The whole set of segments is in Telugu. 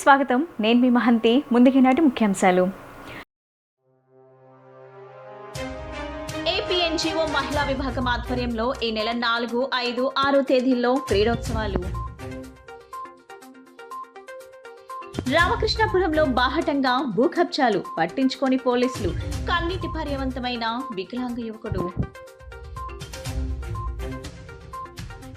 స్వాగతం. నేను మీ మహంతి. ముందుకి నాటి ముఖ్యాంశాలు. ఏపీ ఎన్జీఓ మహిళా విభాగం ఆధ్వర్యంలో ఈ నెల 4, 5, 6 తేదీల్లో క్రీడోత్సవాలు. రామకృష్ణాపురంలో బాహటంగా భూకబ్జాలు, పట్టించుకోని పోలీసులు, కన్నీటి పర్యవంతమైన వికలాంగ యువకుడు.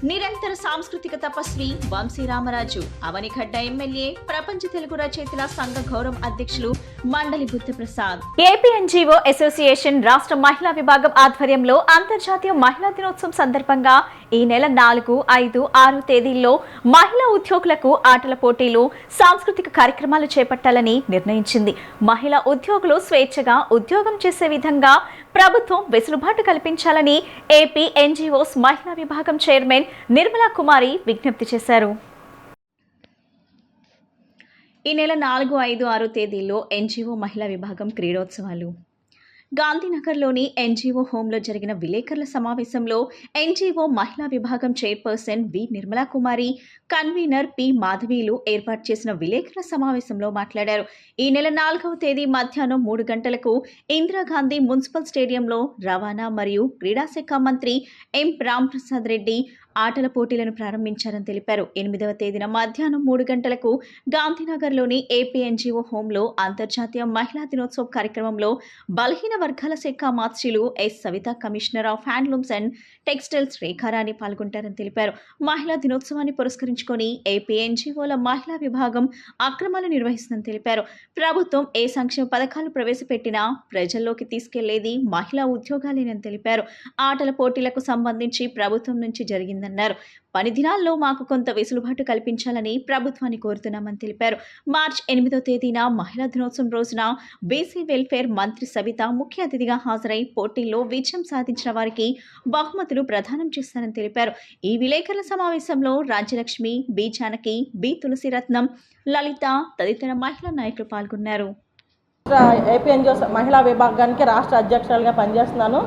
నిరంతర సాంస్కృతిక తపస్వి వంశీ రామరాజు, అవనిగడ్డ ఎమ్మెల్యే, ప్రపంచ తెలుగు రచయితల సంఘ గౌరవ అధ్యక్షులు మండలి బుద్ధప్రసాద్. ఏపీ ఎన్జీఓ అసోసియేషన్ రాష్ట్ర మహిళా విభాగం ఆధ్వర్యంలో అంతర్జాతీయ మహిళా దినోత్సవం సందర్భంగా ఈ నెల 4, 5, 6 తేదీల్లో మహిళా ఉద్యోగులకు ఆటల పోటీలు, సాంస్కృతిక కార్యక్రమాలు చేపట్టాలని నిర్ణయించింది. మహిళా ఉద్యోగులు స్వేచ్ఛగా ఉద్యోగం చేసే విధంగా ప్రభుత్వం వెసులుబాటు కల్పించాలని ఏపీ ఎన్జీఓస్ మహిళా విభాగం చైర్మన్ నిర్మలా కుమారి విజ్ఞప్తి చేశారు. ఈ నెల 4, 5, 6 తేదీల్లో ఎన్జీఓ మహిళా విభాగం క్రీడోత్సవాలు. గాంధీనగర్లోని ఎన్జీఓ హోంలో జరిగిన విలేకరుల సమావేశంలో ఎన్జీఓ మహిళా విభాగం చైర్పర్సన్ వి నిర్మలా కుమారి, కన్వీనర్ పి మాధవీలు ఏర్పాటు చేసిన విలేకరుల సమావేశంలో మాట్లాడారు. ఈ నెల 4వ తేదీ మధ్యాహ్నం 3 గంటలకు ఇందిరాగాంధీ మున్సిపల్ స్టేడియంలో రవాణా మరియు క్రీడాశాఖ మంత్రి ఎం రాంప్రసాద్ రెడ్డి ఆటల పోటీలను ప్రారంభించారని తెలిపారు. 8వ తేదీన మధ్యాహ్నం 3 గంటలకు గాంధీనగర్లోని ఏపీ ఎన్జీఓ హోంలో అంతర్జాతీయ మహిళా దినోత్సవ కార్యక్రమంలో బలహీన వర్గాల శాఖ మార్చిలు S Savitha, commissioner of handlooms and textiles Rekharani పాల్గొంటారని తెలిపారు. మహిళా దినోత్సవాన్ని పురస్కరించుకొని ఏపీ ఎన్జీఓల మహిళా విభాగం అక్రమాలు నిర్వహిస్తుందని తెలిపారు. ప్రభుత్వం ఏ సంక్షేమ పథకాలు ప్రవేశపెట్టినా ప్రజల్లోకి తీసుకెళ్లేది మహిళా ఉద్యోగాలేనని తెలిపారు. ఆటల పోటీలకు సంబంధించి ప్రభుత్వం నుంచి జరిగిందన్నారు. పని దినాల్లో మాకు కొంత వెసులుబాటు కల్పించాలని ప్రభుత్వాన్ని కోరుతున్నామని తెలిపారు. మార్చి 8వ తేదీన మహిళా దినోత్సవం రోజున బీసీ వెల్ఫేర్ మంత్రి సవిత ముఖ్య అతిథిగా హాజరై పోటీల్లో విజయం సాధించిన వారికి బహుమతులు ప్రదానం చేస్తారని తెలిపారు. ఈ విలేకరుల సమావేశంలో రాజ్యలక్ష్మి, బి జానకి, బి తులసిరత్నం, లలిత తదితర మహిళా నాయకులు పాల్గొన్నారు. ఏపీ ఎన్జీఓ మహిళా విభాగానికి రాష్ట్ర అధ్యక్షురాలుగా పనిచేస్తున్నాను.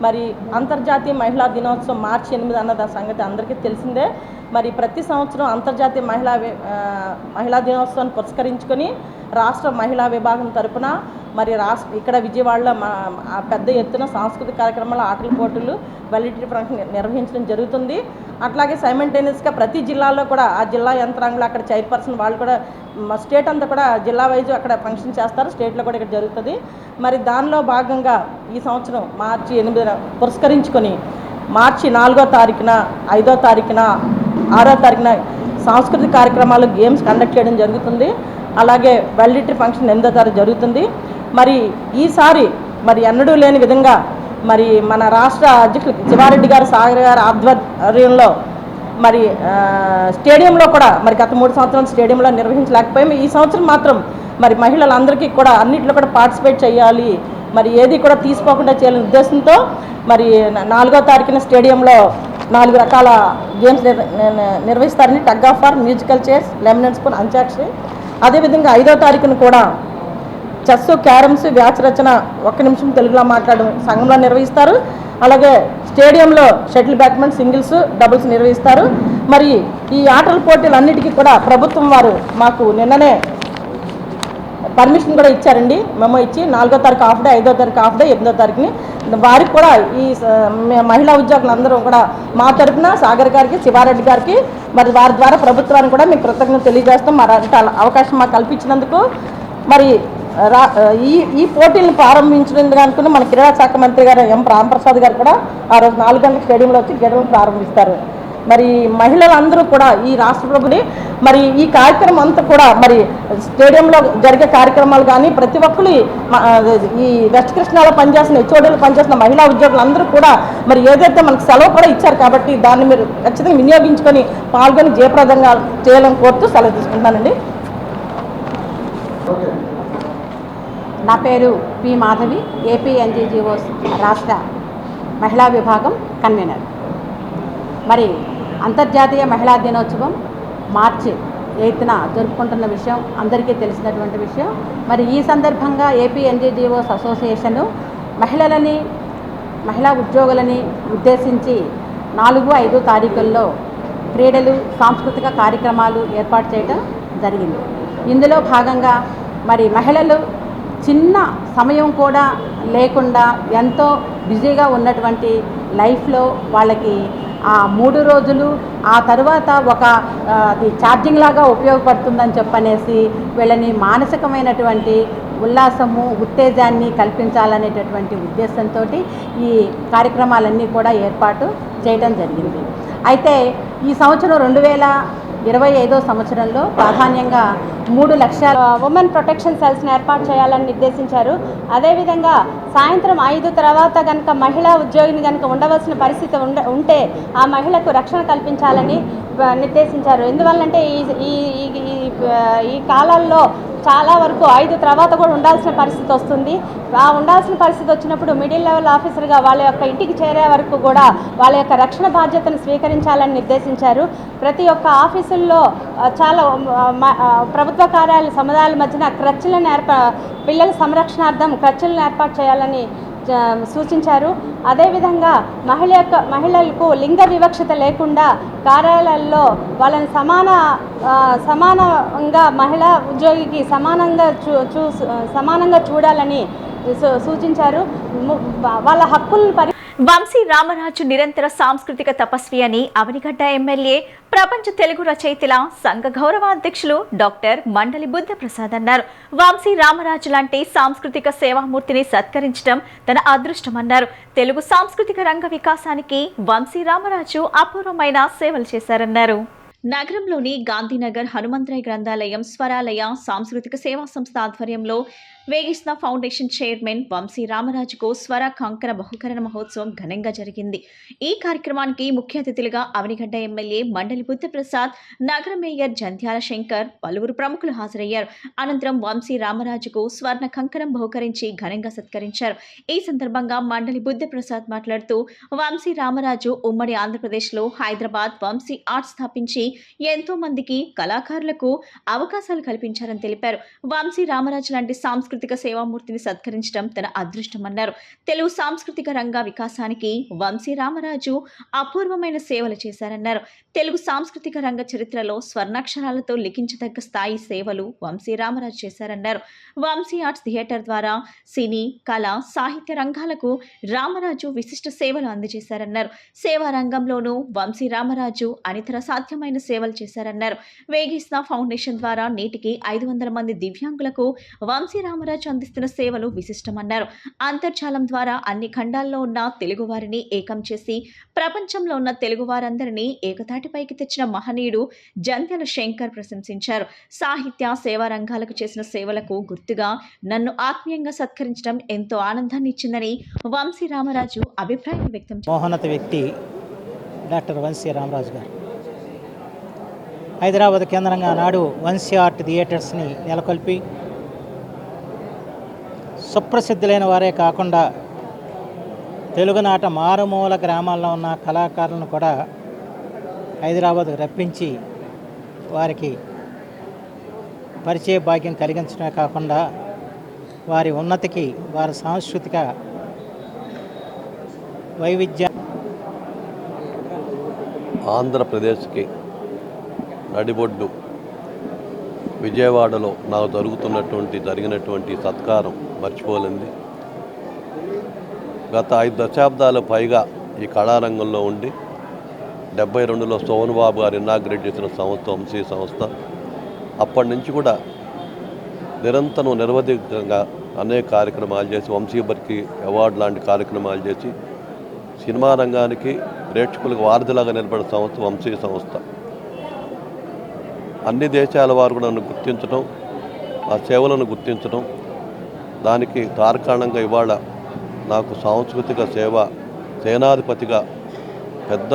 మరి అంతర్జాతీయ మహిళా దినోత్సవం మార్చి 8 అన్నది సంగతి అందరికీ తెలిసిందే. మరి ప్రతి సంవత్సరం అంతర్జాతీయ మహిళా దినోత్సవాన్ని పురస్కరించుకొని రాష్ట్ర మహిళా విభాగం తరపున మరి ఇక్కడ విజయవాడలో పెద్ద ఎత్తున సాంస్కృతిక కార్యక్రమాలు, ఆటల పోటీలు, వెల్లిటరీ ఫంక్షన్ నిర్వహించడం జరుగుతుంది. అట్లాగే సైమల్టేనియస్గా ప్రతి జిల్లాలో కూడా ఆ జిల్లా యంత్రాంగాలు, అక్కడ చైర్పర్సన్ వాళ్ళు కూడా స్టేట్ అంతా కూడా జిల్లా వైజ్ అక్కడ ఫంక్షన్ చేస్తారు. స్టేట్లో కూడా ఇక్కడ జరుగుతుంది. మరి దానిలో భాగంగా ఈ సంవత్సరం మార్చి 8న పురస్కరించుకొని మార్చి 4వ తారీఖున, 5వ తారీఖున, 6వ తారీఖున సాంస్కృతిక కార్యక్రమాలు, గేమ్స్ కండక్ట్ చేయడం జరుగుతుంది. అలాగే వెల్లిటరీ ఫంక్షన్ 8వ తారీఖు జరుగుతుంది. మరి ఈసారి మరి ఎన్నడూ లేని విధంగా మరి మన రాష్ట్ర అధ్యక్షులు శివారెడ్డి గారు, సాగర్ గారు ఆధ్వర్యంలో మరి స్టేడియంలో కూడా మరి గత 3 సంవత్సరాలు స్టేడియంలో నిర్వహించలేకపోయాము. ఈ సంవత్సరం మాత్రం మరి మహిళలందరికీ కూడా అన్నింటిలో కూడా పార్టిసిపేట్ చేయాలి, మరి ఏది కూడా తీసుకోకుండా చేయాలనే ఉద్దేశంతో మరి 4వ తారీఖున స్టేడియంలో 4 రకాల గేమ్స్ నిర్వహిస్తారని. Tug of war, musical chairs, lemon spoon, antakshari. అదేవిధంగా 5వ తారీఖున కూడా చెస్, క్యారమ్స్, వ్యాచ రచన 1 నిమిషం తెలుగులో మాట్లాడడం సంఘంలో నిర్వహిస్తారు. అలాగే స్టేడియంలో షటిల్, బ్యాడ్మింటన్, సింగిల్స్, డబుల్స్ నిర్వహిస్తారు. మరి ఈ ఆటల పోటీలు అన్నిటికీ కూడా ప్రభుత్వం వారు మాకు నిన్ననే పర్మిషన్ కూడా ఇచ్చారండి. మెమో ఇచ్చి 4వ తారీఖు హాఫ్ డే, 5వ తారీఖు హాఫ్ డే, 8వ తారీఖుని వారికి కూడా ఈ మహిళా ఉద్యోగులందరూ కూడా మా తరఫున సాగర్ గారికి, శివారెడ్డి గారికి మరి వారి ద్వారా ప్రభుత్వానికి కూడా మేము కృతజ్ఞతలు తెలియజేస్తాం. మరి అవకాశం మాకు కల్పించినందుకు. మరి ఈ పోటీలను ప్రారంభించడానికి మన క్రీడా శాఖ మంత్రి గారు ఎం రాంప్రసాద్ గారు కూడా ఆ రోజు 4 గంటల స్టేడియంలో వచ్చి గేమ్లను ప్రారంభిస్తారు. మరి మహిళలందరూ కూడా ఈ రాష్ట్ర ప్రభుత్వం మరి ఈ కార్యక్రమం అంతా కూడా మరి స్టేడియంలో జరిగే కార్యక్రమాలు కానీ ప్రతి ఒక్కరు ఈ వెస్ట్ కృష్ణాలో పనిచేస్తున్న, హెచ్ఓడీలో పనిచేస్తున్న మహిళా ఉద్యోగులందరూ కూడా మరి ఏదైతే మనకు సెలవు కూడా ఇచ్చారు కాబట్టి దాన్ని మీరు ఖచ్చితంగా వినియోగించుకొని పాల్గొని జయప్రదంగా చేయాలని కోరుతూ సెలవు తీసుకుంటానండి. నా పేరు పి మాధవి, ఏపీ ఎన్జీఓస్ రాష్ట్ర మహిళా విభాగం కన్వీనర్. మరి అంతర్జాతీయ మహిళా దినోత్సవం మార్చి 8న జరుపుకుంటున్న విషయం అందరికీ తెలిసినటువంటి విషయం. మరి ఈ సందర్భంగా ఏపీ ఎన్జీఓస్ అసోసియేషను మహిళా ఉద్యోగులని ఉద్దేశించి 4, 5 తారీఖుల్లో క్రీడలు, సాంస్కృతిక కార్యక్రమాలు ఏర్పాటు చేయడం జరిగింది. ఇందులో భాగంగా మరి మహిళలు చిన్న సమయం కూడా లేకుండా ఎంతో బిజీగా ఉన్నటువంటి లైఫ్లో వాళ్ళకి ఆ 3 రోజులు ఆ తర్వాత ఒక అది ఛార్జింగ్ లాగా ఉపయోగపడుతుందని చెప్పనేసి వీళ్ళని మానసికమైనటువంటి ఉల్లాసము ఉత్తేజాన్ని కల్పించాలనేటటువంటి ఉద్దేశంతో ఈ కార్యక్రమాలన్నీ కూడా ఏర్పాటు చేయడం జరిగింది. అయితే ఈ సంవత్సరం 2025 సంవత్సరంలో ప్రాధాన్యంగా 3 లక్షల ఉమెన్ ప్రొటెక్షన్ సెల్స్ని ఏర్పాటు చేయాలని నిర్దేశించారు. అదేవిధంగా సాయంత్రం 5 తర్వాత కనుక మహిళా ఉద్యోగిని కనుక ఉండవలసిన పరిస్థితి ఉంటే ఆ మహిళకు రక్షణ కల్పించాలని నిర్దేశించారు. ఎందువల్లంటే ఈ కాలాల్లో చాలా వరకు 5 తర్వాత కూడా ఉండాల్సిన పరిస్థితి వస్తుంది. ఆ ఉండాల్సిన పరిస్థితి వచ్చినప్పుడు మిడిల్ లెవెల్ ఆఫీసర్గా వాళ్ళ యొక్క ఇంటికి చేరే వరకు కూడా వాళ్ళ యొక్క రక్షణ బాధ్యతను స్వీకరించాలని నిర్దేశించారు. ప్రతి ఒక్క ఆఫీసుల్లో చాలా ప్రభుత్వ కార్యాలయ సముదాయాల మధ్యన క్రచ్లను పిల్లల సంరక్షణార్థం క్రచ్లను ఏర్పాటు చేయాలని సూచించారు. అదేవిధంగా మహిళలకు లింగ వివక్షత లేకుండా కార్యాలయాల్లో వాళ్ళని సమానంగా మహిళా ఉద్యోగికి సమానంగా చూడాలని సూచించారు. వాళ్ళ హక్కులను వంశీ రామరాజు నిరంతర సాంస్కృతిక తపస్వి అని అవనిగడ్డ ఎమ్మెల్యే ప్రపంచ తెలుగు రచయితల సంఘ గౌరవాధ్యక్షులు డాక్టర్ మండలి బుద్ధప్రసాద్ అన్నారు. వంశీ రామరాజు లాంటి సాంస్కృతిక సేవామూర్తిని సత్కరించడం తన అదృష్టమన్నారు. తెలుగు సాంస్కృతిక రంగ వికాసానికి వంశీ రామరాజు అపూర్వమైన సేవలు చేశారన్నారు. నగరంలోని గాంధీనగర్ హనుమంతరాయ్ గ్రంథాలయం స్వరాలయ సాంస్కృతిక సేవా సంస్థ ఆధ్వర్యంలో వేగిస్న ఫౌండేషన్ చైర్మన్ వంశీ రామరాజుకు స్వర కంకణ బహుకరణ మహోత్సవం ఘనంగా జరిగింది. ఈ కార్యక్రమానికి ముఖ్య అతిథులుగా అవనిగడ్డ ఎమ్మెల్యే మండలి బుద్ధప్రసాద్, నగర మేయర్ జంధ్యాల శంకర్, పలువురు ప్రముఖులు హాజరయ్యారు. అనంతరం వంశీ రామరాజుకు స్వర్ణ కంకణం బహుకరించి ఘనంగా సత్కరించారు. ఈ సందర్భంగా మండలి బుద్ధప్రసాద్ మాట్లాడుతూ వంశీ రామరాజు ఉమ్మడి ఆంధ్రప్రదేశ్లో హైదరాబాద్ వంశీ ఆర్ట్స్ స్థాపించి ఎంతో మందికి కళాకారులకు అవకాశాలు కల్పించారని తెలిపారు. వంశీ రామరాజు లాంటి సాంస్కృతిక సేవామూర్తిని సత్కరించడం తన అదృష్టమన్నారు. తెలుగు సాంస్కృతిక రంగ వికాసానికి వంశీ రామరాజు అపూర్వమైన సేవలు చేశారన్నారు. తెలుగు సాంస్కృతిక రంగ చరిత్రలో స్వర్ణాక్షరాలతో లిఖించదగ్గ స్థాయి సేవలు వంశీ రామరాజు చేశారన్నారు. వంశీ ఆర్ట్స్ థియేటర్ ద్వారా సినీ, కళ, సాహిత్య రంగాలకు రామరాజు విశిష్ట సేవలు అందజేశారన్నారు. సేవా రంగంలోనూ వంశీ రామరాజు అనితర సాధ్యమైన సేవలు చేశారన్నారు. వేగిస్న ఫౌండేషన్ ద్వారా నేటికి 500 మంది దివ్యాంగులకు వంశీ రామరాజు అందిస్తున్న సేవలు విశిష్టమన్నారు. అంతర్జాలం ద్వారా అన్ని ఖండాల్లో ఉన్న తెలుగువారిని ఏకం చేసి ప్రపంచంలో ఉన్న తెలుగువారందరినీ ఏకతాటిపైకి తెచ్చిన మహనీయుడు జంధ్యాల శంకర్ ప్రశంసించారు. సాహిత్య సేవా రంగాలకు చేసిన సేవలకు గుర్తుగా నన్ను ఆత్మీయంగా సత్కరించడం ఎంతో ఆనందాన్ని ఇచ్చిందని వంశీ రామరాజు అభిప్రాయం వ్యక్తం చేశారు. మోహనత వ్యక్తి డాక్టర్ వంశీ రామరాజు గారు హైదరాబాద్ కేంద్రంగా నాడు వంశీ ఆర్ట్ థియేటర్స్ని నెలకొల్పి సుప్రసిద్ధులైన వారే కాకుండా తెలుగునాట మారుమూల గ్రామాల్లో ఉన్న కళాకారులను కూడా హైదరాబాద్ రప్పించి వారికి పరిచయ భాగ్యం కలిగించడమే కాకుండా వారి ఉన్నతికి వారి సాంస్కృతిక వైవిధ్య ఆంధ్రప్రదేశ్కి నడిబొడ్డు విజయవాడలో నాకు జరిగినటువంటి సత్కారం మర్చిపోలేంది. గత 5 దశాబ్దాల పైగా ఈ కళారంగంలో ఉండి 72లో సోమన్ బాబు గారు ఇనాగ్రేట్ చేసిన సంస్థ వంశీ సంస్థ. అప్పటి నుంచి కూడా నిరంతరం నిరవధికంగా అనేక కార్యక్రమాలు చేసి వంశీబర్కి అవార్డు లాంటి కార్యక్రమాలు చేసి సినిమా రంగానికి ప్రేక్షకులకు వారధిలాగా నిలబడిన సంస్థ వంశీ సంస్థ. అన్ని దేశాల వారు కూడా నన్ను గుర్తించడం, ఆ సేవలను గుర్తించడం, దానికి తార్కాణంగా ఇవాళ నాకు సాంస్కృతిక సేనాధిపతిగా పెద్ద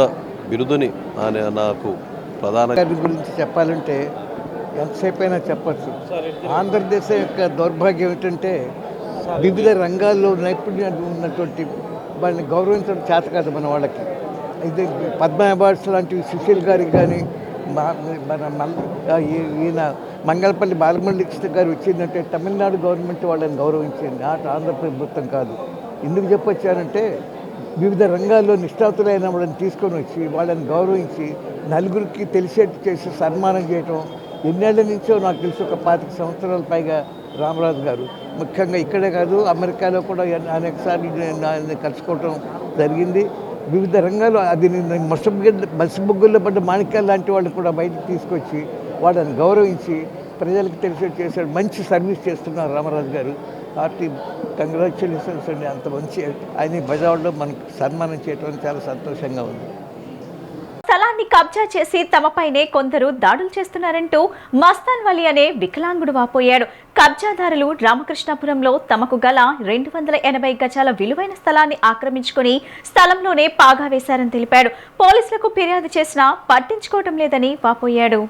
బిరుదుని నాకు ప్రధాన గురించి చెప్పాలంటే ఎంతసేపు అయినా చెప్పచ్చు. ఆంధ్రదేశం యొక్క దౌర్భాగ్యం ఏంటంటే వివిధ రంగాల్లో నైపుణ్యం ఉన్నటువంటి వాళ్ళని గౌరవించడం చేత కాదు మన వాళ్ళకి. ఇది పద్మ అవార్డ్స్ లాంటివి సుశీల్ గారికి కానీ ఈయన మంగళపల్లి బాలమురళీకృష్ణ గారు వచ్చిందంటే తమిళనాడు గవర్నమెంట్ వాళ్ళని గౌరవించింది, ఆంధ్ర ప్రభుత్వం కాదు. ఎందుకు చెప్పొచ్చానంటే వివిధ రంగాల్లో నిష్ణాతులైన వాళ్ళని తీసుకొని వచ్చి వాళ్ళని గౌరవించి నలుగురికి తెలిసేట్టు చేసి సన్మానం చేయటం ఎన్నేళ్ల నుంచో నాకు తెలిసి ఒక 25 సంవత్సరాల పైగా రామరాజు గారు ముఖ్యంగా ఇక్కడే కాదు అమెరికాలో కూడా అనేక సార్లు నేను కలుసుకోవటం జరిగింది. వివిధ రంగాలు అది మసిబుగ్గుల్లో పడ్డ మాణిక్యాలు లాంటి వాళ్ళు కూడా బయటకు తీసుకొచ్చి వాళ్ళని గౌరవించి ప్రజలకు తెలిసే చేశాడు. మంచి సర్వీస్ చేస్తున్నారు రామరాజు గారు. పార్టీ కంగ్రాచులేషన్స్ అండి. అంత మంచి ఆయన బజార్లో మనకు సన్మానం చేయడం చాలా సంతోషంగా ఉంది. స్థలాన్ని కబ్జా చేసి తమపైనే కొందరు దాడులు చేస్తున్నారంటూ మస్తాన్ వలి అనే వికలాంగుడు వాపోయాడు. కబ్జాదారులు రామకృష్ణాపురంలో తమకు గల 280 గజాల విలువైన స్థలాన్ని ఆక్రమించుకుని స్థలంలోనే పాగా వేశారని తెలిపాడు. పోలీసులకు ఫిర్యాదు చేసినా పట్టించుకోవటం లేదని వాపోయాడు.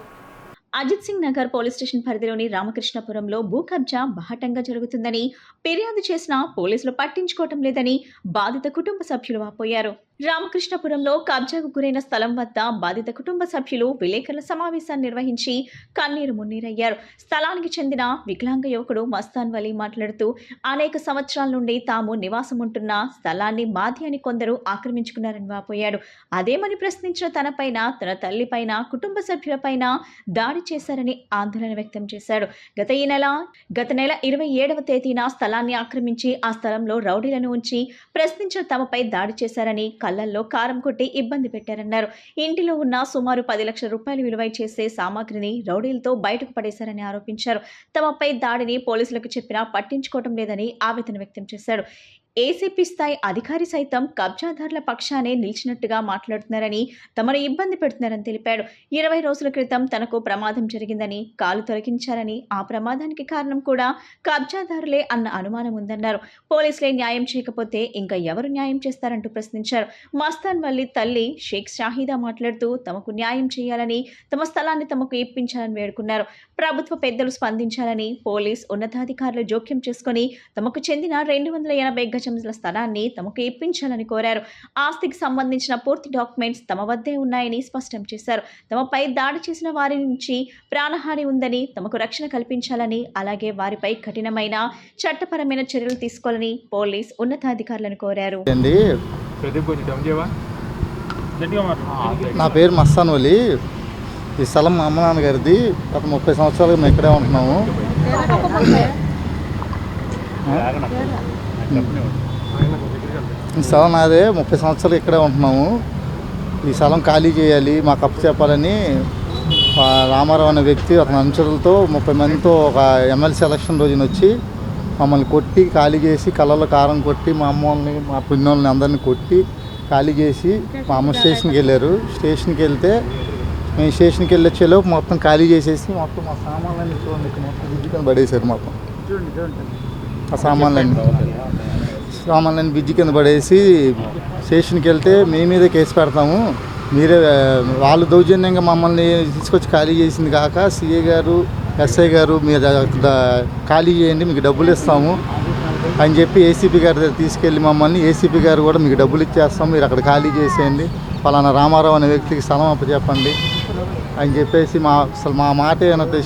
అజిత్ సింగ్ నగర్ పోలీస్ స్టేషన్ పరిధిలోని రామకృష్ణాపురంలో భూ కబ్జా బాహటంగా జరుగుతుందని ఫిర్యాదు చేసినా పోలీసులు పట్టించుకోవటం లేదని బాధిత కుటుంబ సభ్యులు వాపోయారు. రామకృష్ణాపురంలో కబ్జాకు గురైన స్థలం వద్ద బాధిత కుటుంబ సభ్యులు విలేకరుల సమావేశాన్ని నిర్వహించి కన్నీరు మున్నీరయ్యారు. స్థలానికి చెందిన వికలాంగ యువకుడు మస్తాన్ వలి మాట్లాడుతూ అనేక సంవత్సరాల నుండి తాము నివాసం ఉంటున్న స్థలాన్ని మాది అని కొందరు ఆక్రమించుకున్నారని వాపోయాడు. అదేమని ప్రశ్నించిన తనపైన, తన తల్లిపైన, కుటుంబ సభ్యులపైన దాడి చేశారని ఆందోళన వ్యక్తం చేశాడు. గత నెల 27వ తేదీన స్థలాన్ని ఆక్రమించి ఆ స్థలంలో రౌడీలను ఉంచి ప్రశ్నించిన తమపై దాడి చేశారని, కళ్లల్లో కారం కొట్టి ఇబ్బంది పెట్టారన్నారు. ఇంటిలో ఉన్న సుమారు 10 లక్షల రూపాయలు విలువ చేసే సామాగ్రిని రౌడీలతో బయటకు పడేశారని ఆరోపించారు. తమపై దాడిని పోలీసులకు చెప్పినా పట్టించుకోవడం లేదని ఆవేదన వ్యక్తం చేశాడు. ఏసీపీ స్థాయి అధికారి సైతం కబ్జాదారుల పక్షానే నిలిచినట్టుగా మాట్లాడుతున్నారని, తమను ఇబ్బంది పెడుతున్నారని తెలిపాడు. 20 రోజుల క్రితం తనకు ప్రమాదం జరిగిందని, కాలు తొలగించారని, ఆ ప్రమాదానికి కారణం కూడా కబ్జాదారులే అన్న అనుమానం ఉందన్నారు. పోలీసులే న్యాయం చేయకపోతే ఇంకా ఎవరు న్యాయం చేస్తారంటూ ప్రశ్నించారు. మస్తాన్ వలి తల్లి షేక్ షాహిదా మాట్లాడుతూ తమకు న్యాయం చేయాలని, తమ స్థలాన్ని తమకు ఇప్పించాలని వేడుకున్నారు. ప్రభుత్వ పెద్దలు స్పందించాలని, పోలీస్ ఉన్నతాధికారులు జోక్యం చేసుకుని తమకు చెందిన 280 గజాల స్థలాన్ని తమకు ఇప్పించాలని కోరారు. ఆస్తికి సంబంధించిన పూర్తి డాక్యుమెంట్స్ తమ వద్దే ఉన్నాయని స్పష్టం చేశారు. తమపై దాడి చేసిన వారి నుంచి ప్రాణహాని ఉందని, తమకు రక్షణ కల్పించాలని, అలాగే వారిపై కఠినమైన చట్టపరమైన చర్యలు తీసుకోవాలని పోలీస్ ఉన్నతాధికారులను కోరారు. నా పేరు మస్తాన్ వలి. ఈ స్థలం మా అమ్మ నాన్నగారిది. గత 30 సంవత్సరాలుగా మేము ఇక్కడే ఉంటున్నాము. ఈ స్థలం నాదే. 30 సంవత్సరాలు ఇక్కడే ఉంటున్నాము. ఈ స్థలం ఖాళీ చేయాలి, మాకు అప్పు చెప్పాలని రామారావు అనే వ్యక్తి అతని అనుచరులతో 30 మందితో ఒక ఎమ్మెల్సీ ఎలక్షన్ రోజున వచ్చి మమ్మల్ని కొట్టి ఖాళీ చేసి, కళ్ళలో కారం కొట్టి మా అమ్మల్ని, మా పిన్నోళ్ళని అందరినీ కొట్టి ఖాళీ చేసి మా అమ్మ స్టేషన్కి వెళ్ళారు. స్టేషన్కి వెళ్తే మేము స్టేషన్కి వెళ్ళొచ్చేలోపు మొత్తం ఖాళీ చేసేసి మొత్తం మా సామాన్లన్నీ చూడండి మొత్తం బిజ్జి పడేశారు. మొత్తం ఆ సామాన్లన్నీ బిజ్జి కింద పడేసి స్టేషన్కి వెళ్తే మీ మీదే కేసు పెడతాము, మీరే వాళ్ళు దౌర్జన్యంగా మమ్మల్ని తీసుకొచ్చి ఖాళీ చేసింది కాక సిఏ గారు, ఎస్ఐ గారు మీరు ఖాళీ చేయండి మీకు డబ్బులు ఇస్తాము అని చెప్పి ఏసీపీ గారి దగ్గర తీసుకెళ్ళి మమ్మల్ని, ఏసీపీ గారు కూడా మీకు డబ్బులు ఇచ్చేస్తాం, మీరు అక్కడ ఖాళీ చేసేయండి, ఫలానా రామారావు అనే వ్యక్తికి స్థలం అప్పచెప్పండి అని చెప్పేసి అసలు మా మాట వినట్లేదు.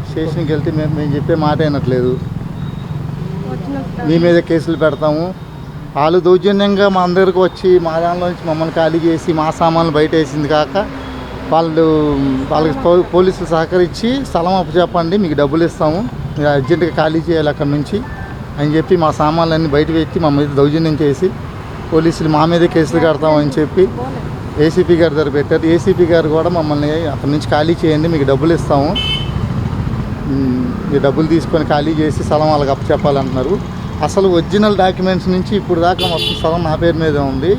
స్టేషన్కి వెళ్తే మేము చెప్పే మాట వినట్లేదు. మీ మీద కేసులు పెడతాము. వాళ్ళు దౌర్జన్యంగా మా అందరికి వచ్చి మా దానిలో నుంచి మమ్మల్ని ఖాళీ చేసి మా సామాన్లు బయట వేసింది కాక వాళ్ళకి పోలీసులు సహకరించి స్థలం అప్పచెప్పండి మీకు డబ్బులు ఇస్తాము, మీరు అర్జెంటుగా ఖాళీ చేయాలి అక్కడి నుంచి అని చెప్పి మా సామాన్లన్నీ బయట పెట్టి మా మీద దౌర్జన్యం చేసి పోలీసులు మా మీదే కేసులు కడతామని చెప్పి ఏసీపీ గారి దగ్గర పెట్టారు. ఏసీపీ గారు కూడా మమ్మల్ని అక్కడి నుంచి ఖాళీ చేయండి మీకు డబ్బులు ఇస్తాము, ఈ డబ్బులు తీసుకొని ఖాళీ చేసి స్థలం వాళ్ళకి అప్పచెప్పాలంటున్నారు. అసలు ఒరిజినల్ డాక్యుమెంట్స్ నుంచి ఇప్పుడు దాకా మొత్తం స్థలం నా పేరు మీదే ఉంది.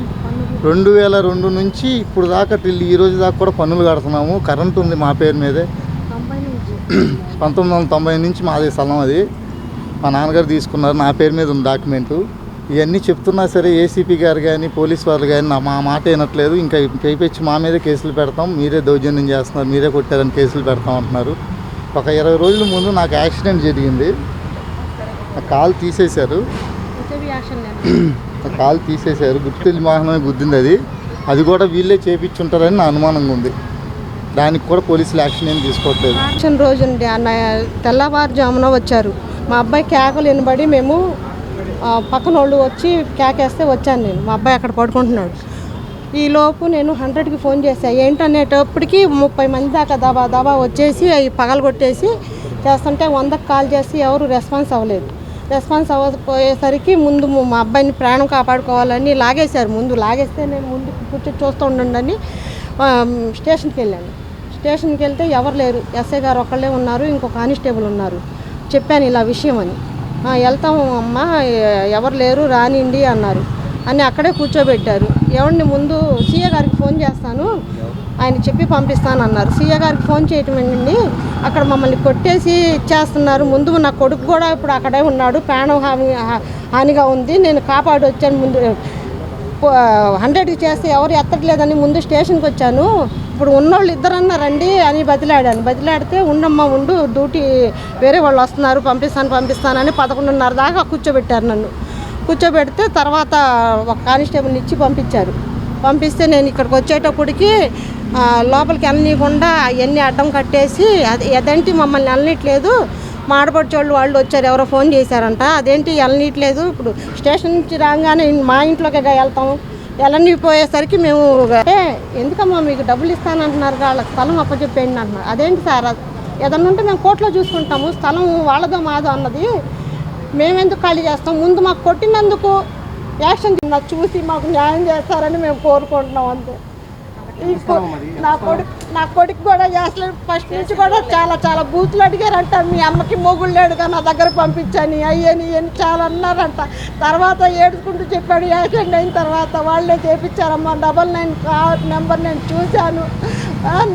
2002 నుంచి ఇప్పుడు దాకా ఈ రోజు దాకా కూడా పన్నులు కడుతున్నాము. కరెంటు ఉంది మా పేరు మీదే. 1990 నుంచి మాదే స్థలం అది. మా నాన్నగారు తీసుకున్నారు, నా పేరు మీద ఉంది డాక్యుమెంటు. ఇవన్నీ చెప్తున్నా సరే ఏసీపీ గారు కానీ పోలీస్ వాళ్ళు కానీ మా మాట వినట్లేదు. ఇంకా పైపెచ్చి మా మీదే కేసులు పెడతాం, మీరే దౌర్జన్యం చేస్తున్నారు, మీరే కొట్టారని కేసులు పెడతాం అంటున్నారు. ఒక 20 రోజుల ముందు నాకు యాక్సిడెంట్ జరిగింది. ఆ కాలు తీసేశారు, గుర్తెల్లి వాహనమే గుద్దింది. అది కూడా వీళ్ళే చేపించుంటారని నా అనుమానంగా ఉంది. దానికి కూడా పోలీసులు యాక్షన్ ఏం తీసుకోవట్లేదు. యాక్షన్ రోజు తెల్లవారుజామున వచ్చారు. మా అబ్బాయి కేకలు వినబడి మేము పక్కన వాళ్ళు వచ్చి కేకేస్తే వచ్చాను నేను. మా అబ్బాయి అక్కడ పడుకుంటున్నాడు. ఈలోపు నేను 100కి ఫోన్ చేశాను. ఏంటనేటప్పటికి 30 మంది దాకా దబా వచ్చేసి అవి పగలగొట్టేసి చేస్తుంటే 100కి కాల్ చేసి ఎవరు రెస్పాన్స్ అవ్వలేదు. రెస్పాన్స్ అవ్వకపోయేసరికి ముందు మా అబ్బాయిని ప్రాణం కాపాడుకోవాలని లాగేశారు. ముందు లాగేస్తే నేను ముందు కూర్చొని చూస్తూ ఉండండి స్టేషన్కి వెళ్ళాను. స్టేషన్కి వెళ్తే ఎవరు లేరు, ఎస్ఐ గారు ఒక్కళ్ళే ఉన్నారు, ఇంకో కానిస్టేబుల్ ఉన్నారు. చెప్పాను ఇలా విషయం అని. వెళ్తాము అమ్మ, ఎవరు లేరు రానిండి అన్నారు అని అక్కడే కూర్చోబెట్టారు. ఎవరిని ముందు సీఏ గారికి ఫోన్ చేస్తాను, ఆయన చెప్పి పంపిస్తానన్నారు. సీఏ గారికి ఫోన్ చేయటం ఏంటండి, అక్కడ మమ్మల్ని కొట్టేసి ఇచ్చేస్తున్నారు. ముందు నా కొడుకు కూడా ఇప్పుడు అక్కడే ఉన్నాడు, ప్రాణం హానిగా ఉంది, నేను కాపాడి వచ్చాను. ముందు 100కి చేస్తే ఎవరు ఎత్తట్లేదని ముందు స్టేషన్కి వచ్చాను. ఇప్పుడు ఉన్నోళ్ళు ఇద్దరన్నా రండి అని బతిలాడితే ఉండమ్మా ఉండు, డ్యూటీ వేరే వాళ్ళు వస్తున్నారు, పంపిస్తానని 11:30 దాకా కూర్చోబెట్టారు. నన్ను కూర్చోబెడితే తర్వాత ఒక కానిస్టేబుల్ని ఇచ్చి పంపిస్తే నేను ఇక్కడికి వచ్చేటప్పటికి లోపలికి వెళ్ళనీయకుండా అవన్నీ అడ్డం కట్టేసి అదేంటి మమ్మల్ని వెళ్ళనీయట్లేదు, మా ఆడపడిచోళ్ళు వాళ్ళు వచ్చారు, ఎవరో ఫోన్ చేశారంట, అదేంటి వెళ్ళనీయట్లేదు, ఇప్పుడు స్టేషన్ నుంచి రాగానే మా ఇంట్లోకి వెళ్తాము, వెళ్ళనిపోయేసరికి మేము ఎందుకమ్మా మీకు డబ్బులు ఇస్తానంటున్నారు, వాళ్ళకి స్థలం అప్పచెప్పేయండి అంటున్నారు. అదేంటి సార్, ఏదన్నా ఉంటే మేము కోర్టులో చూసుకుంటాము, స్థలం వాళ్ళదో మాదో అన్నది మేమెందుకు ఖాళీ చేస్తాం, ముందు మాకు కొట్టినందుకు యాక్షన్ చూసి మాకు న్యాయం చేస్తారని మేము కోరుకుంటున్నాం అంతే. నా కొడుకు కూడా చేస్తలేదు. ఫస్ట్ నుంచి కూడా చాలా బూతులు అడిగారంట, మీ అమ్మకి మొగుడు లేడుగా నా దగ్గర పంపించని అయ్యని చాలా అన్నారంట. తర్వాత ఏడుచుకుంటూ చెప్పాడు. యాక్సిడెంట్ అయిన తర్వాత వాళ్ళే చేపించారమ్మా, 99 నెంబర్ నేను చూశాను.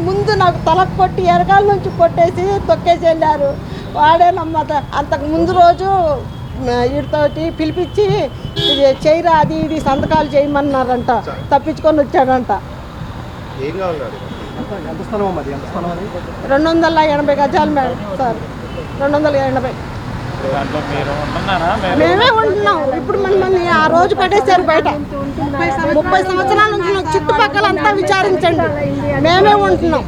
ముందు నాకు తలకు కొట్టి ఎరకాల నుంచి కొట్టేసి తొక్కేసి వెళ్ళారు. వాడేనమ్మా అంతకు ముందు రోజు వీటితోటి పిలిపించి ఇది చేయరా అది ఇది సంతకాలు చేయమన్నారంట, తప్పించుకొని వచ్చాడంట. 280 గజాలు మేడం సార్, 280. మేమే ఉంటున్నాం. ఇప్పుడు మనల్ని ఆ రోజు పడేశారు బయట. 30 సంవత్సరాల నుంచి చుట్టుపక్కల అంతా విచారించండి, మేమే ఉంటున్నాం.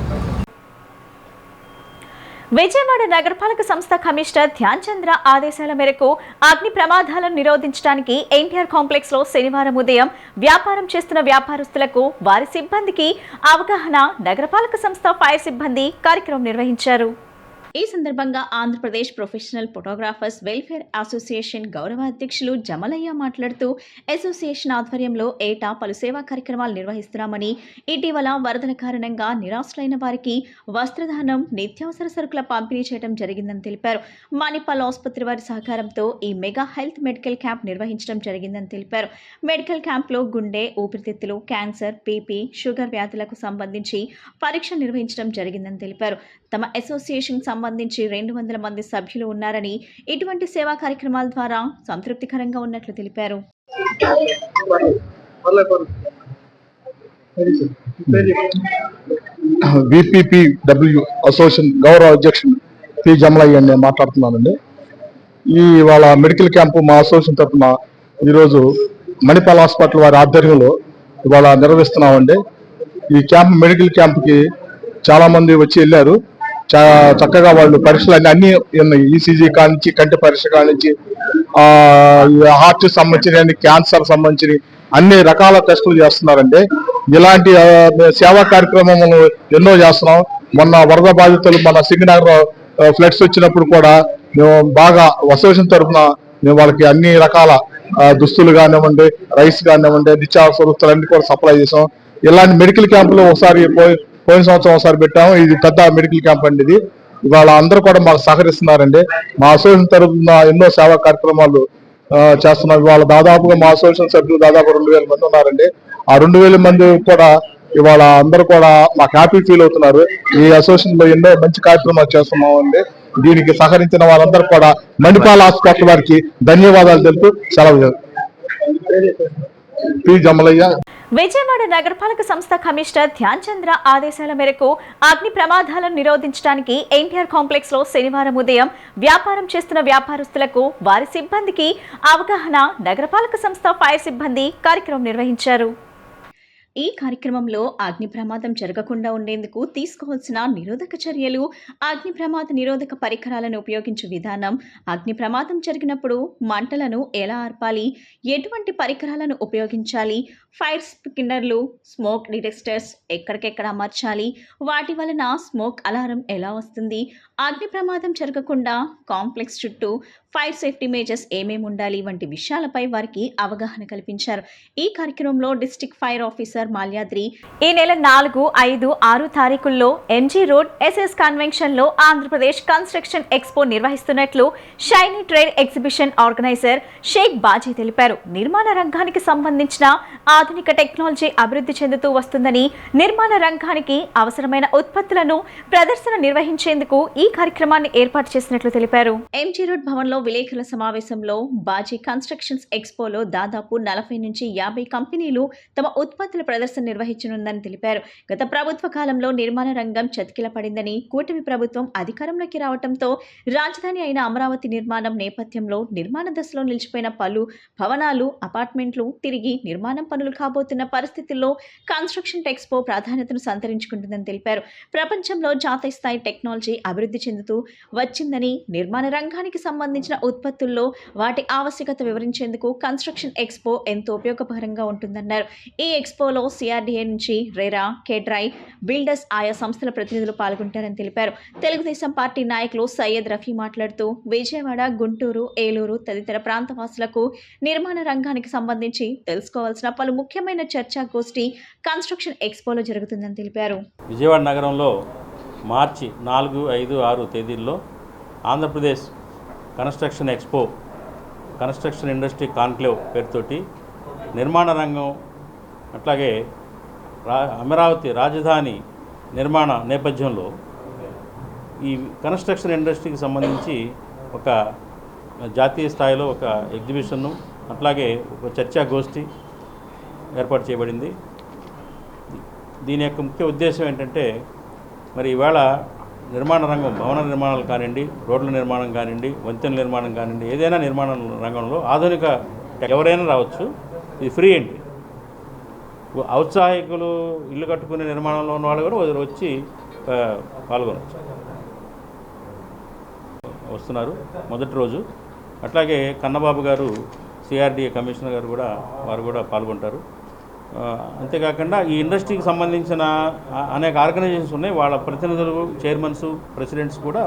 విజయవాడ నగరపాలక సంస్థ కమిషనర్ ధ్యాన్ చంద్ర ఆదేశాల మేరకు అగ్ని ప్రమాదాలను నిరోధించడానికి ఎన్టీఆర్ కాంప్లెక్స్ లో శనివారం ఉదయం వ్యాపారం చేస్తున్న వ్యాపారస్తులకు వారి సిబ్బందికి అవగాహన నగరపాలక సంస్థ ఫైర్ సిబ్బంది కార్యక్రమం నిర్వహించారు. ఈ సందర్భంగా Andhra Pradesh professional photographers welfare association గౌరవ అధ్యక్షులు జమలయ్య మాట్లాడుతూ అసోసియేషన్ ఆధ్వర్యంలో ఏటా పలు సేవా కార్యక్రమాలు నిర్వహిస్తున్నామని, ఇటీవల వరదల కారణంగా నిరాశ్రులైన వారికి వస్త్రదానం, నిత్యావసర సరుకుల పంపిణీ చేయడం జరిగిందని తెలిపారు. మణిపాల్ ఆసుపత్రి వారి సహకారంతో ఈ మెగా హెల్త్ మెడికల్ క్యాంప్ నిర్వహించడం జరిగిందని తెలిపారు. మెడికల్ క్యాంప్లో గుండె, ఊపిరితిత్తులు, క్యాన్సర్, బీపీ, షుగర్ వ్యాధులకు సంబంధించి పరీక్షలు నిర్వహించడం జరిగిందని తెలిపారు. తమ అసోసియేషన్ సంబంధించి 200 మంది సభ్యులు ఉన్నారని, ఇటువంటి సేవా కార్యక్రమాల ద్వారా సంతృప్తికరంగా ఉన్నట్లు తెలిపారు. విపిపిడబ్ల్యూ అసోసియేషన్ గౌరవ అధ్యక్షుడు పి జమలయ్య నేను మాట్లాడుతున్నానండి. ఇవాళ మెడికల్ క్యాంపు మా అసోసియేషన్ తరఫున ఈరోజు మణిపాల్ హాస్పిటల్ వారి ఆధ్వర్యంలో ఇవాళ నిర్వహిస్తున్నామండి. ఈ క్యాంప్ మెడికల్ క్యాంప్కి చాలా మంది వచ్చి వెళ్ళారు. చక్కగా వాళ్ళు పరీక్షలు అన్ని ఉన్నాయి. ఈసీజీ కానించి, కంటి పరీక్ష కానించి, హార్ట్ సంబంధించిన, క్యాన్సర్ సంబంధించిన అన్ని రకాల టెస్టులు చేస్తున్నారండి. ఇలాంటి సేవా కార్యక్రమాలు ఎన్నో చేస్తున్నాం. మొన్న వరద బాధితులు మన సింగనగర్ ఫ్లడ్స్ వచ్చినప్పుడు కూడా మేము బాగా అసోసియేషన్ తరఫున మేము వాళ్ళకి అన్ని రకాల దుస్తులు కానివ్వండి, రైస్ కానివ్వండి, నిత్యావసర వస్తువులు అన్ని కూడా సప్లై చేసాం. ఇలాంటి మెడికల్ క్యాంపులు ఒకసారి పోయిన సంవత్సరం ఒకసారి పెట్టాము. ఇది పెద్ద మెడికల్ క్యాంప్ అండి. ఇది ఇవాళ అందరూ కూడా మాకు సహకరిస్తున్నారండి. మా అసోసియేషన్ తరఫున ఎన్నో సేవా కార్యక్రమాలు చేస్తున్నాం. ఇవాళ దాదాపుగా మా అసోసియేషన్ సభ్యులు దాదాపు 2000 మంది ఉన్నారండి. ఆ 2000 మంది కూడా ఇవాళ అందరూ కూడా మాకు హ్యాపీ ఫీల్ అవుతున్నారు. ఈ అసోసియేషన్ లో ఎన్నో మంచి కార్యక్రమాలు చేస్తున్నాం అండి. దీనికి సహకరించిన వాళ్ళందరూ కూడా మణిపాల్ హాస్పిటల్ వారికి ధన్యవాదాలు తెలుపుతూ సెలవు. పి జమలయ్య. విజయవాడ నగరపాలక సంస్థ కమిషనర్ ధ్యాన్ చంద్ర ఆదేశాల మేరకు అగ్ని ప్రమాదాలను నిరోధించడానికి ఎన్టీఆర్ కాంప్లెక్స్ లో శనివారం ఉదయం వ్యాపారం చేస్తున్న వ్యాపారస్తులకు వారి సిబ్బందికి అవగాహన నగరపాలక సంస్థ ఫైర్ సిబ్బంది కార్యక్రమం నిర్వహించారు. ఈ కార్యక్రమంలో అగ్ని ప్రమాదం జరగకుండా ఉండేందుకు తీసుకోవాల్సిన నిరోధక చర్యలు, అగ్ని ప్రమాద నిరోధక పరికరాలను ఉపయోగించే విధానం, అగ్ని ప్రమాదం జరిగినప్పుడు మంటలను ఎలా ఆర్పాలి, ఎటువంటి పరికరాలను ఉపయోగించాలి, ఫైర్ స్పిన్నర్లు, స్మోక్ డిటెక్టర్స్ ఎక్కడికెక్కడ అమర్చాలి, వాటి వలన స్మోక్ అలారం ఎలా వస్తుంది, అగ్ని ప్రమాదం జరగకుండా కాంప్లెక్స్ చుట్టూ ఫైర్ సేఫ్టీ మేజర్స్ ఏమేమి ఉండాలి వంటి విషయాలపై వారికి అవగాహన కల్పించారు. ఈ కార్యక్రమంలో డిస్ట్రిక్ట్ ఫైర్ ఆఫీసర్ మాల్యాద్రి ఈ నెల 4, 5, 6 తారీఖుల్లో MG road SS కన్వెన్షన్లో Andhra Pradesh construction expo నిర్వహిస్తున్నట్లు shiny trade exhibition organiser Sheikh bhaji తెలిపారు. నిర్మాణ రంగానికి సంబంధించిన ఆధునిక టెక్నాలజీ అభివృద్ధి చెందుతూ వస్తుందని, నిర్మాణ రంగానికి అవసరమైన ఉత్పత్తులను ప్రదర్శన నిర్వహించేందుకు ఈ కార్యక్రమాన్ని ఏర్పాటు చేసినట్లు తెలిపారు. ఎంజీ రోడ్ భవన్లో విలేకరుల సమావేశంలో బాజీ కన్స్ట్రక్షన్స్ ఎక్స్పోలో దాదాపు 40 నుంచి 50 కంపెనీలు తమ ఉత్పత్తుల ప్రదర్శన నిర్వహించనుందని తెలిపారు. గత ప్రభుత్వ కాలంలో నిర్మాణ రంగం చతికిల పడిందని, కూటమి ప్రభుత్వం అధికారంలోకి రావడంతో రాజధాని అయిన అమరావతి నిర్మాణం నేపథ్యంలో నిర్మాణ దశలో నిలిచిపోయిన పలు భవనాలు, అపార్ట్మెంట్లు తిరిగి నిర్మాణం పనులు కాబోతున్న పరిస్థితుల్లో కన్స్ట్రక్షన్ ఎక్స్పో ప్రాధాన్యతను సంతరించుకుంటుందని తెలిపారు. ప్రపంచంలో జాతీయ స్థాయి టెక్నాలజీ అభివృద్ధి చెందుతూ వచ్చిందని, నిర్మాణ రంగానికి సంబంధించిన ఉత్పత్తుల్లో వాటి ఆవశ్యకత వివరించేందుకు కన్స్ట్రక్షన్ ఎక్స్పో ఎంతో ఉపయోగకరంగా ఉంటుందన్నారు. ఈ ఎక్స్పోలో సిఆర్డీఏ నుంచి రేరా, కేడ్రై, బిల్డర్స్ ఆయా సంస్థల ప్రతినిధులు పాల్గొంటారని తెలిపారు. తెలుగుదేశం పార్టీ నాయకులు సయ్యద్ రఫీ మాట్లాడుతూ విజయవాడ, గుంటూరు, ఏలూరు తదితర ప్రాంతవాసులకు నిర్మాణ రంగానికి సంబంధించి తెలుసుకోవాల్సిన పలు ముఖ్యమైన చర్చా గోష్ఠి కన్స్ట్రక్షన్ ఎక్స్పోలో జరుగుతుందని తెలిపారు. విజయవాడ నగరంలో మార్చి 4, 5, 6 తేదీల్లో Andhra Pradesh construction expo, construction industry conclave పేరుతోటి నిర్మాణ రంగం అట్లాగే అమరావతి రాజధాని నిర్మాణ నేపథ్యంలో ఈ కన్స్ట్రక్షన్ ఇండస్ట్రీకి సంబంధించి ఒక జాతీయ స్థాయిలో ఒక ఎగ్జిబిషన్ను అట్లాగే ఒక చర్చా గోష్ఠి ఏర్పాటు చేయబడింది. దీని యొక్క ముఖ్య ఉద్దేశం ఏంటంటే, మరి ఇవాళ నిర్మాణ రంగం, భవన నిర్మాణాలు కానివ్వండి, రోడ్ల నిర్మాణం కానివ్వండి, వంతెనల నిర్మాణం కానివ్వండి, ఏదైనా నిర్మాణ రంగంలో ఆధునిక ఎవరైనా రావచ్చు. ఇది ఫ్రీ ఎంట్రీ. ఔత్సాహికులు, ఇల్లు కట్టుకునే నిర్మాణంలో ఉన్న వాళ్ళు కూడా వచ్చి పాల్గొనవచ్చు. వస్తున్నారు మొదటి రోజు. అట్లాగే కన్నబాబు గారు, సిఆర్డీఏ కమిషనర్ గారు కూడా, వారు కూడా పాల్గొంటారు. అంతేకాకుండా ఈ ఇండస్ట్రీకి సంబంధించిన అనేక ఆర్గనైజేషన్స్ ఉన్నాయి. వాళ్ళ ప్రతినిధులు, చైర్మన్స్, ప్రెసిడెంట్స్ కూడా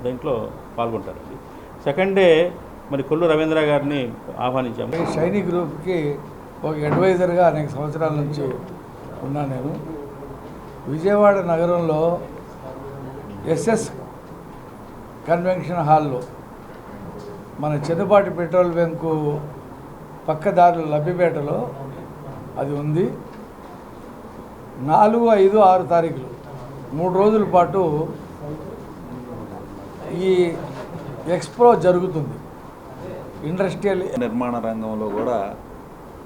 దీంట్లో పాల్గొంటారండి. సెకండ్ డే మరి కొల్లు రవీంద్ర గారిని ఆహ్వానించాము. షైనీ గ్రూప్కి ఒక అడ్వైజర్గా అనేక సంవత్సరాల నుంచి ఉన్నాను నేను. విజయవాడ నగరంలో ఎస్ఎస్ కన్వెన్షన్ హాల్లో మన చిన్నపాటి పెట్రోల్ బంకు పక్కదారులు లబ్బిపేటలో అది ఉంది. 4, 5, 6 తారీఖులు 3 రోజుల పాటు ఈ ఎక్స్పో జరుగుతుంది. ఇండస్ట్రియల్ నిర్మాణ రంగంలో కూడా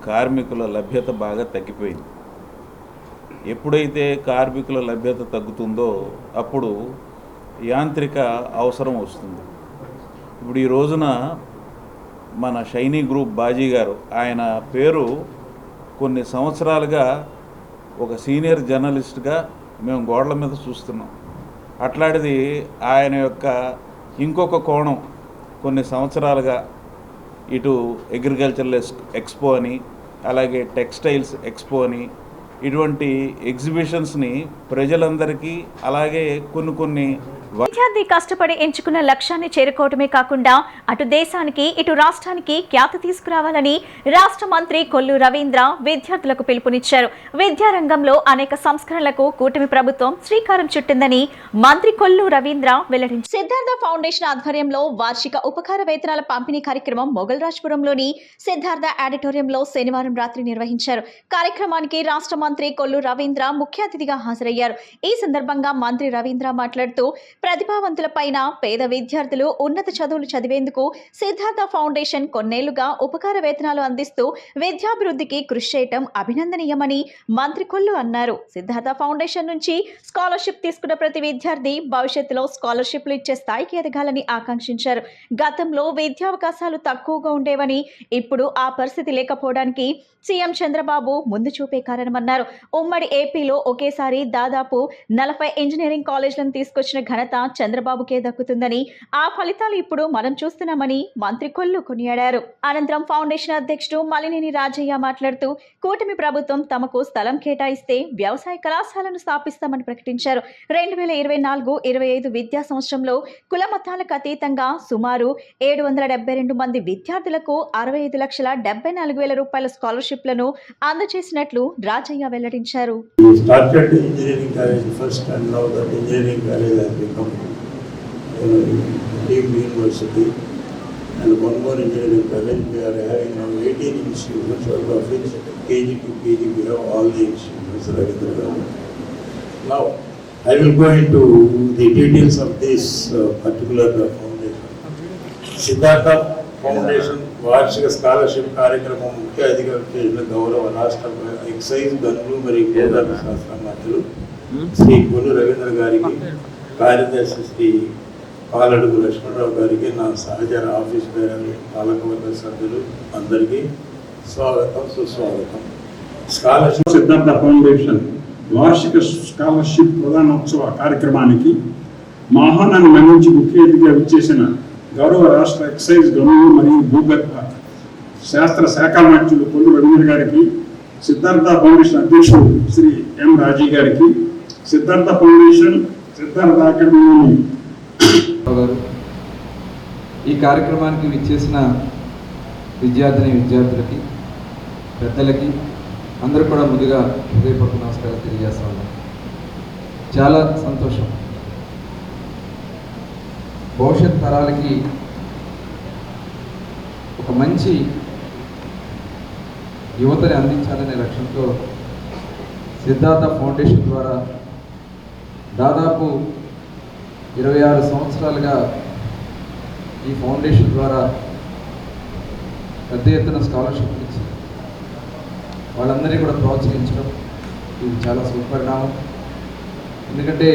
కార్మికుల లభ్యత బాగా తగ్గిపోయింది. ఎప్పుడైతే కార్మికుల లభ్యత తగ్గుతుందో అప్పుడు యాంత్రిక అవసరం వస్తుంది. ఇప్పుడు ఈ రోజున మన షైనీ గ్రూప్ బాజీ గారు, ఆయన పేరు కొన్ని సంవత్సరాలుగా ఒక సీనియర్ జర్నలిస్ట్గా మేము గోడల మీద చూస్తున్నాం. అట్లాంటిది ఆయన యొక్క ఇంకొక కోణం కొన్ని సంవత్సరాలుగా ఇటు అగ్రికల్చరల్ ఎక్స్పో అని, అలాగే టెక్స్టైల్స్ ఎక్స్పో అని, ఇటువంటి ఎగ్జిబిషన్స్ని ప్రజలందరికీ, అలాగే కొన్ని విద్యార్థి కష్టపడి ఎంచుకున్న లక్ష్యాన్ని చేరుకోవడమే కాకుండా అటు దేశానికి ఇటు రాష్ట్రానికి ఖ్యాతి తీసుకురావాలని రాష్ట్ర మంత్రి కొల్లు రవీంద్ర విద్యార్థులకు పిలుపునిచ్చారు. విద్యారంగంలో అనేక సంస్కరణలకు కూటమి ప్రభుత్వం శ్రీకారం చుట్టిందని మంత్రి కొల్లు రవీంద్ర వెల్లడించారు. సిద్ధార్థ ఫౌండేషన్ ఆధ్వర్యంలో వార్షిక ఉపకార వేతనాల పంపిణీ కార్యక్రమం మొగల్రాజ్పురంలోని సిద్ధార్థ ఆడిటోరియంలో శనివారం రాత్రి నిర్వహించారు. కార్యక్రమానికి రాష్ట్ర మంత్రి కొల్లు రవీంద్ర ముఖ్య అతిథిగా హాజరయ్యారు. ఈ సందర్భంగా మంత్రి రవీంద్ర మాట్లాడుతూ ప్రతిభావంతులపైన పేద విద్యార్థులు ఉన్నత చదువులు చదివేందుకు సిద్ధార్థ ఫౌండేషన్ కొన్నేళ్లుగా ఉపకార వేతనాలు అందిస్తూ విద్యాభివృద్ధికి కృషి చేయటం అభినందనీయమని మంత్రి కొల్లు అన్నారు. సిద్ధార్థ ఫౌండేషన్ నుంచి స్కాలర్షిప్ తీసుకున్న ప్రతి విద్యార్థి భవిష్యత్తులో స్కాలర్షిప్లు ఇచ్చే స్థాయికి ఎదగాలని ఆకాంక్షించారు. గతంలో విద్యావకాశాలు తక్కువగా ఉండేవని, ఇప్పుడు ఆ పరిస్థితి లేకపోవడానికి సీఎం చంద్రబాబు ముందు చూపే కారణమన్నారు. ఉమ్మడి ఏపీలో ఒకేసారి దాదాపు 40 ఇంజనీరింగ్ కాలేజీలను తీసుకొచ్చిన ఘనత చంద్రబాబుకే దక్కుతుందని, ఆ ఫలితాలు ఇప్పుడు మనం చూస్తున్నామని మంత్రి కొల్లు కొనియాడారు. అనంతరం ఫౌండేషన్ అధ్యక్షుడు మలినేని రాజయ్య మాట్లాడుతూ కూటమి ప్రభుత్వం తమకు స్థలం కేటాయిస్తే వ్యవసాయ కళాశాలను స్థాపిస్తామని ప్రకటించారు. 2024-25 విద్యా సంవత్సరంలో కుల మతాలకు అతీతంగా సుమారు 772 మంది విద్యార్థులకు 65,74,000 రూపాయల స్కాలర్షిప్లను అందజేసినట్లు రాజయ్య వెల్లడించారు. Started engineering college first and now that engineering college has become deemed university and one more engineering college. We are having now 18 institutions, out of which KG to PG we have all the institutions. Now I will go into the details of this particular foundation. Siddhartha foundation వార్షిక స్కాలర్షిప్ కార్యక్రమం ముఖ్య అతిథిగా చేసిన గౌరవ రాష్ట్ర ఎక్సైజ్ గనులు మరియు గోదావరి శాస్త్ర మంత్రులు శ్రీ కొల్లు రవీంద్ర గారికి, కార్యదర్శి శ్రీ పాలడుగు లక్ష్మణరావు గారికి, నా సహచర ఆఫీస్ బేరర్లు, పాలకవర్గ సభ్యులు అందరికీ స్వాగతం, సుస్వాగతం. స్కాలర్షిప్ సిద్ధార్థ ఫౌండేషన్ వార్షిక స్కాలర్షిప్ ప్రధానోత్సవ కార్యక్రమానికి మా ఆహ్వానాన్ని మన్నించి ముఖ్య అతిథిగా విచ్చేసిన గౌరవ రాష్ట్ర ఎక్సైజ్ గనులు మరియు భూగర్భ శాస్త్ర శాఖ మంత్రులు కొల్లు రవీంద్ర గారికి, సిద్ధార్థ ఫౌండేషన్ అధ్యక్షుడు శ్రీ ఎం రాజీ గారికి, సిద్ధార్థ ఫౌండేషన్ సిద్ధార్థ అకాడమీ గారు, ఈ కార్యక్రమానికి విచ్చేసిన విద్యార్థులకి, పెద్దలకి అందరూ కూడా ముందుగా హృదయపూర్వక నమస్కారాలు తెలియజేస్తా ఉన్నాను. చాలా సంతోషం. భవిష్యత్ తరాలకి ఒక మంచి యువతని అందించాలనే లక్ష్యంతో సిద్ధార్థ ఫౌండేషన్ ద్వారా దాదాపు 26 సంవత్సరాలుగా ఈ ఫౌండేషన్ ద్వారా పెద్ద ఎత్తున స్కాలర్షిప్ ఇచ్చి వాళ్ళందరినీ కూడా ప్రోత్సహించడం ఇది చాలా సుపరిణామం. ఎందుకంటే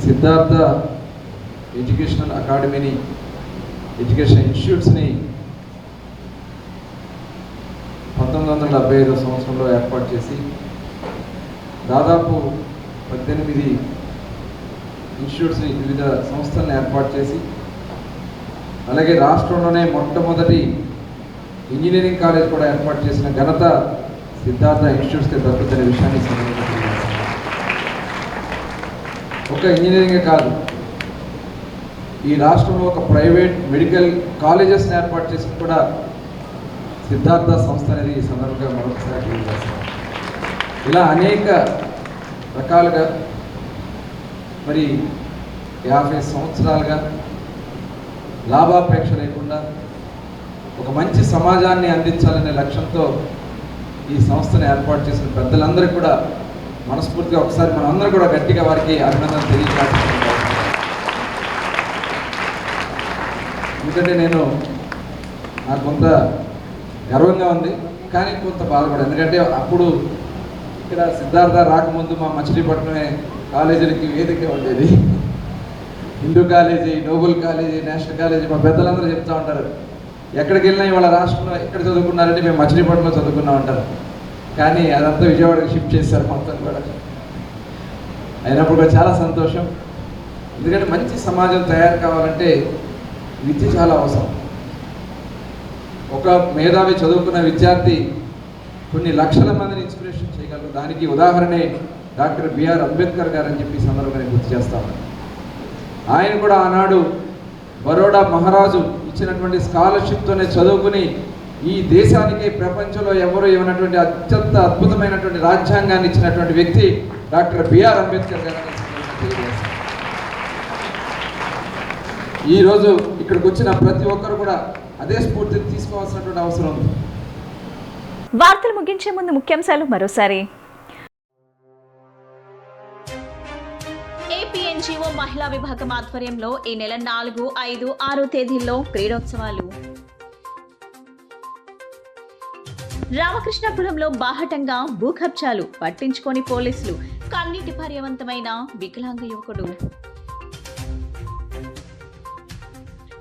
సిద్ధార్థ ఎడ్యుకేషనల్ అకాడమీని, ఎడ్యుకేషన్ ఇన్స్టిట్యూట్స్ని 1975 సంవత్సరంలో ఏర్పాటు చేసి దాదాపు 18 ఇన్స్టిట్యూట్స్ని, వివిధ సంస్థలను ఏర్పాటు చేసి, అలాగే రాష్ట్రంలోనే మొట్టమొదటి ఇంజనీరింగ్ కాలేజ్ కూడా ఏర్పాటు చేసిన ఘనత సిద్ధార్థ ఇన్స్టిట్యూట్స్కి దక్కుతున్న విషయాన్ని ఒక ఇంజనీరింగే కాదు, ఈ రాష్ట్రంలో ఒక ప్రైవేట్ మెడికల్ కాలేజెస్ని ఏర్పాటు చేసి కూడా సిద్ధార్థ సంస్థ అనేది ఈ సందర్భంగా మరొకసారి తెలియజేస్తాం. ఇలా అనేక రకాలుగా మరి 50 సంవత్సరాలుగా లాభాపేక్ష లేకుండా ఒక మంచి సమాజాన్ని అందించాలనే లక్ష్యంతో ఈ సంస్థను ఏర్పాటు చేసిన పెద్దలందరికీ కూడా మనస్ఫూర్తిగా ఒకసారి మనం అందరూ కూడా గట్టిగా వారికి అభినందన తెలియజేస్తున్నాం. ఎందుకంటే నాకు కొంత గర్వంగా ఉంది, కానీ కొంత బాధపడదు. ఎందుకంటే అప్పుడు ఇక్కడ సిద్ధార్థ రాకముందు మా మచిలీపట్నమే కాలేజీలకి వేదిక ఉండేది. Hindu college, noble college, national college. మా పెద్దలందరూ చెప్తూ ఉంటారు, ఎక్కడికి వెళ్ళినా ఇవాళ రాష్ట్రంలో ఎక్కడ చదువుకున్నారంటే మేము మచిలీపట్నంలో చదువుకున్నాం అంటారు. కానీ అదంతా విజయవాడకి షిఫ్ట్ చేశారు మొత్తం కూడా. అయినప్పుడు కూడా చాలా సంతోషం. ఎందుకంటే మంచి సమాజం తయారు కావాలంటే విద్య చాలా అవసరం. ఒక మేధావి చదువుకున్న విద్యార్థి కొన్ని లక్షల మందిని ఇన్స్పిరేషన్ చేయగలరు. దానికి ఉదాహరణే డాక్టర్ బిఆర్ అంబేద్కర్ గారు అని చెప్పి సందర్భంగా గుర్తు చేస్తాను. ఆయన కూడా ఆనాడు బరోడా మహారాజు ఇచ్చినటువంటి స్కాలర్షిప్తోనే చదువుకుని ఈ దేశానికి ప్రపంచంలో ఎవరు ఇవ్వనటువంటి అత్యంత అద్భుతమైనటువంటి రాజ్యాంగాన్ని ఇచ్చినటువంటి వ్యక్తి డాక్టర్ బిఆర్ అంబేద్కర్ గారు. ఈరోజు ఇక్కడికి వచ్చిన ప్రతి ఒక్కరు కూడా అదే స్ఫూర్తిని తీసుకోవాల్సినటువంటి అవసరం ఉంది. వార్తలు ముగించే ముందు ముఖ్యాంశాలు మరోసారి. మహిళా విభాగం ఆధ్వర్యంలో ఈ నెల 4, 5, 6 తేదీల్లో క్రీడోత్సవాలు. రామకృష్ణాపురంలో బాహటంగా భూకబ్జాలు, పట్టించుకోని పోలీసులు, కన్నీటి పర్యవంతమైన వికలాంగ యువకుడు.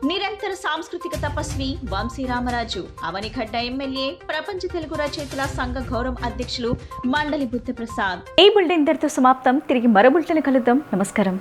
నిరంతర సాంస్కృతిక తపస్వి వంశీ రామరాజు, అవనిగడ్డ ఎమ్మెల్యే, ప్రపంచ తెలుగు రచయితల సంఘ గౌరవం అధ్యక్షులు మండలి బుద్ధప్రసాద్. ఈ బులెటిన్ ఇంతటితో సమాప్తం. తిరిగి మరో బులెటిన్ కలుద్దాం. నమస్కారం.